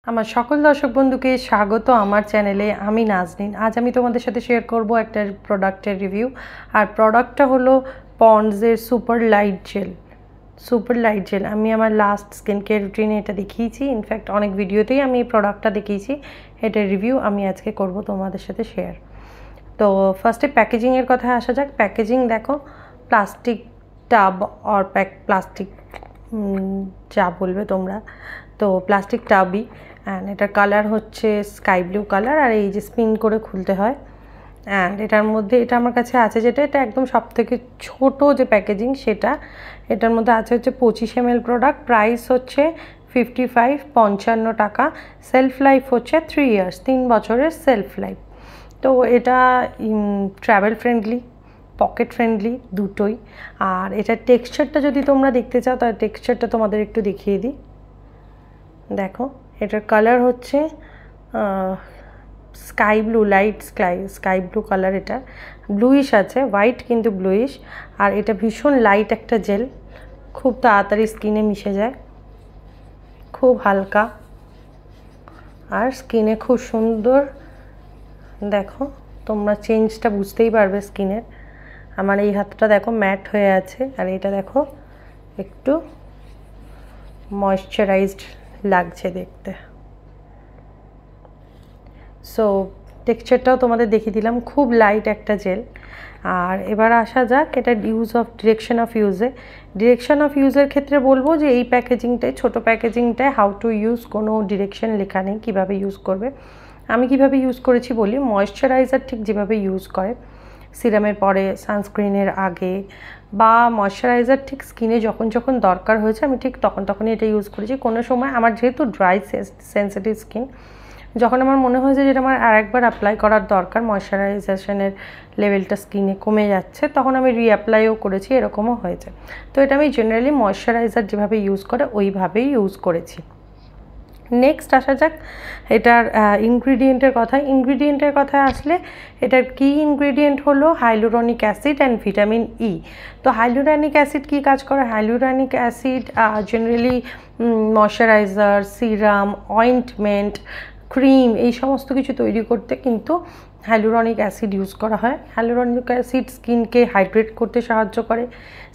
আমার সকল দর্শক বন্ধুকে স্বাগত আমার চ্যানেলে। আমি নাজনীন। আজ আমি তোমাদের সাথে শেয়ার করব একটা প্রোডাক্টের রিভিউ। আর প্রোডাক্টটা হলো পন্ডসের সুপার লাইট জেল। আমি আমার লাস্ট স্কিন কেয়ার রুটিনে এটা দেখিয়েছি, ইনফ্যাক্ট অনেক ভিডিওতেই আমি এই প্রোডাক্টটা দেখিয়েছি। এটার রিভিউ আমি আজকে করব তোমাদের সাথে শেয়ার। তো ফার্স্টে প্যাকেজিংয়ের কথায় আসা যাক। প্যাকেজিং দেখো, প্লাস্টিক টাব অর প্লাস্টিক যা বলবে তোমরা, তো প্লাস্টিক টাবই। অ্যান্ড এটার কালার হচ্ছে স্কাই ব্লু কালার, আর এই যে স্পিন করে খুলতে হয়। অ্যান্ড এটার মধ্যে এটা আমার কাছে আছে যেটা, এটা একদম সব থেকে ছোটো যে প্যাকেজিং সেটা। এটার মধ্যে আছে হচ্ছে 25 ml প্রোডাক্ট। প্রাইস হচ্ছে 55 টাকা। সেলফ লাইফ হচ্ছে 3 ইয়ার্স, 3 বছরের সেলফ লাইফ। তো এটা ট্রাভেল ফ্রেন্ডলি, পকেট ফ্রেন্ডলি দুটোই। আর এটার টেক্সচারটা যদি তোমরা দেখতে চাও তাহলে টেক্সচারটা তোমাদের একটু দেখিয়ে দিই। দেখো, এটার কালার হচ্ছে sky blue, light sky blue colour. এটা ব্লুইশ আছে, হোয়াইট কিন্তু ব্লুইশ। আর এটা ভীষণ লাইট একটা জেল, খুব তাড়াতাড়ি স্কিনে মিশে যায়, খুব হালকা, আর স্কিনে খুব সুন্দর। দেখো, তোমরা চেঞ্জটা বুঝতেই পারবে স্কিনের। আমার এই হাতটা দেখো ম্যাট হয়ে আছে, আর এটা দেখো একটু ময়েশ্চারাইজড লাগছে দেখতে। সো টেক্সচারটাও তোমাদের দেখিয়ে দিলাম, খুব লাইট একটা জেল। আর এবার আসা যাক এটা ডিরেকশন অফ ইউজের ক্ষেত্রে বলবো যে এই প্যাকেজিংটায়, ছোটো প্যাকেজিংটায় হাউ টু ইউজ কোনো ডিরেকশন লেখা নেই, কীভাবে ইউজ করবে। আমি কিভাবে ইউজ করেছি বলি। ময়েশ্চারাইজার ঠিক যেভাবে ইউজ করে, সিরামের পরে, সানস্ক্রিনের আগে, বা ময়েশ্চারাইজার ঠিক স্কিনে যখন যখন দরকার হয়েছে আমি ঠিক তখনই এটা ইউজ করেছি। কোনো সময় আমার যেহেতু ড্রাই সেন্সিটিভ স্কিন, যখন আমার মনে হয়েছে যেটা আমার আরেকবার অ্যাপ্লাই করার দরকার, ময়েশ্চারাইজেশনের লেভেলটা স্কিনে কমে যাচ্ছে, তখন আমি রিঅ্যাপ্লাইও করেছি, এরকমও হয়েছে। তো এটা আমি জেনারেলি ময়েশ্চারাইজার যেভাবে ইউজ করে ওইভাবেই ইউজ করেছি। নেক্সট আসা যাক এটার ইনগ্রিডিয়েন্টের কথায় আসলে এটার কি ইনগ্রিডিয়েন্ট হলো hyaluronic acid and vitamin E. তো হাইলুরনিক অ্যাসিড কি কাজ করে? Hyaluronic acid generally moisturiser, serum, ointment, cream, এই সমস্ত কিছু তৈরি করতে কিন্তু হাইলুরনিক অ্যাসিড ইউজ করা হয়। হাইলুরনিক অ্যাসিড স্কিনকে হাইড্রেট করতে সাহায্য করে,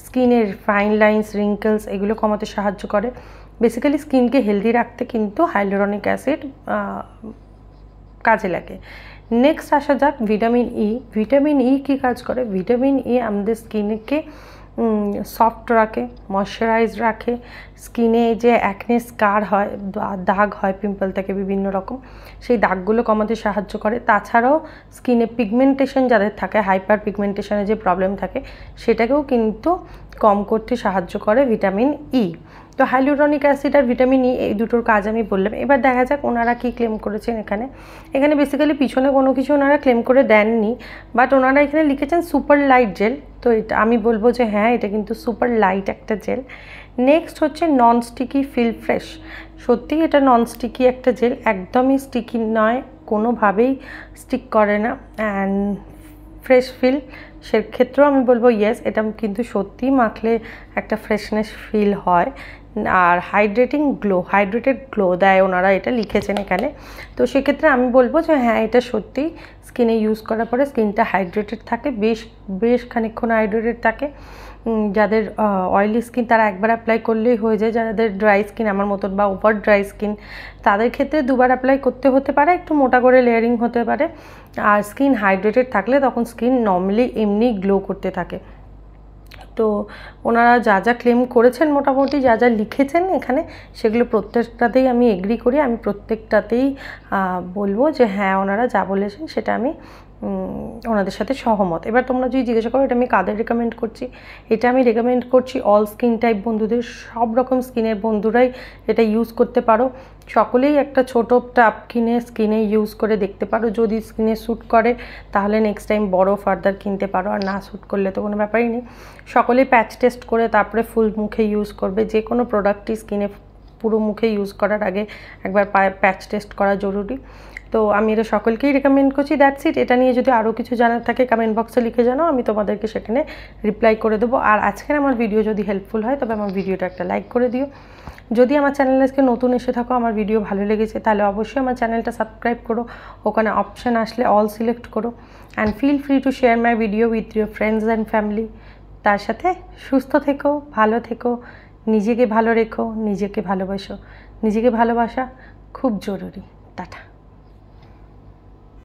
স্কিনের ফাইন লাইন্স, রিঙ্কেলস এগুলো কমাতে সাহায্য করে। বেসিক্যালি স্কিনকে হেলদি রাখতে কিন্তু হাইলুরনিক অ্যাসিড কাজে লাগে। নেক্সট আসা যাক ভিটামিন ই কী কাজ করে? ভিটামিন ই আমাদের স্কিনকে সফট রাখে, ময়েশ্চারাইজ রাখে। স্কিনে যে অ্যাকনে স্কার হয়, দাগ হয় পিম্পল থেকে বিভিন্ন রকম, সেই দাগগুলো কমাতে সাহায্য করে। তাছাড়াও স্কিনে পিগমেন্টেশন যাদের থাকে, হাইপার পিগমেন্টেশনের যে প্রবলেম থাকে, সেটাকেও কিন্তু কম করতে সাহায্য করে ভিটামিন ই। তো হাইলুরনিক অ্যাসিড আর ভিটামিন ই, এই দুটোর কাজ আমি বললাম। এবার দেখা যাক ওনারা কী ক্লেম করেছেন এখানে বেসিক্যালি পিছনে কোনো কিছু ওনারা ক্লেম করে দেননি, বাট ওনারা এখানে লিখেছেন সুপার লাইট জেল। তো এটা আমি বলবো যে হ্যাঁ, এটা কিন্তু সুপার লাইট একটা জেল। নেক্সট হচ্ছে নন স্টিকি ফিল ফ্রেশ। সত্যিই এটা নন স্টিকি একটা জেল, একদমই স্টিকি নয়, কোনোভাবেই স্টিক করে না। অ্যান্ড ফ্রেশ ফিল, সেক্ষেত্রেও আমি বলবো ইয়েস, এটা কিন্তু সত্যিই মাখলে একটা ফ্রেশনেস ফিল হয়। আর হাইড্রেটেড গ্লো দেয়, ওনারা এটা লিখেছেন এখানে। তো সেক্ষেত্রে আমি বলবো যে হ্যাঁ, এটা সত্যি স্কিনে ইউজ করার পরে স্কিনটা হাইড্রেটেড থাকে, বেশ খানিকক্ষণ হাইড্রেটেড থাকে। যাদের অয়েলি স্কিন তারা একবার অ্যাপ্লাই করলেই হয়ে যায়। যাদের ড্রাই স্কিন আমার মতন বা ওভার ড্রাই স্কিন, তাদের ক্ষেত্রে দুবার অ্যাপ্লাই করতে হতে পারে, একটু মোটা করে লেয়ারিং হতে পারে। আর স্কিন হাইড্রেটেড থাকলে তখন স্কিন নর্মালি এমনি গ্লো করতে থাকে। তো ওনারা যা যা ক্লেম করেছেন, মোটামুটি যা যা লিখেছেন এখানে, সেগুলো প্রত্যেকটাতেই আমি এগ্রি করি। আমি প্রত্যেকটাতেই বলবো যে হ্যাঁ, ওনারা যা বলেছেন সেটা আমি ওনাদের সাথে সহমত। এবার তোমরা যদি জিজ্ঞাসা করো এটা আমি কাদের রেকমেন্ড করছি, এটা আমি রেকমেন্ড করছি অল স্কিন টাইপ বন্ধুদের। সব রকম স্কিনের বন্ধুরাই এটা ইউজ করতে পারো। সকলেই একটা ছোটো টাব কিনে স্কিনে ইউজ করে দেখতে পারো, যদি স্কিনে স্যুট করে তাহলে নেক্সট টাইম বড় ফার্দার কিনতে পারো, আর না স্যুট করলে তো কোনো ব্যাপারই নেই। সকলেই প্যাচ টেস্ট করে তারপরে ফুল মুখে ইউজ করবে। যে কোনো প্রোডাক্টই স্কিনে পুরো মুখে ইউজ করার আগে একবার প্যাচ টেস্ট করা জরুরি। তো আমি এটা সকলকেই রেকমেন্ড করছি। That's it. এটা নিয়ে যদি আরও কিছু জানার থাকে কমেন্ট বক্সে লিখে জানাও, আমি তোমাদেরকে সেখানে রিপ্লাই করে দেবো। আর আজকের আমার ভিডিও যদি হেল্পফুল হয় তবে আমার ভিডিওটা একটা লাইক করে দিও। যদি আমার চ্যানেলে আজকে নতুন এসে থাকো, আমার ভিডিও ভালো লেগেছে, তাহলে অবশ্যই আমার চ্যানেলটা সাবস্ক্রাইব করো, ওখানে অপশান আসলে অল সিলেক্ট করো, and feel free to share my video with your friends and family. তার সাথে সুস্থ থেকো, ভালো থেকো, নিজেকে ভালো রেখো, নিজেকে ভালোবাসো। নিজেকে ভালোবাসা খুব জরুরি। টাটা।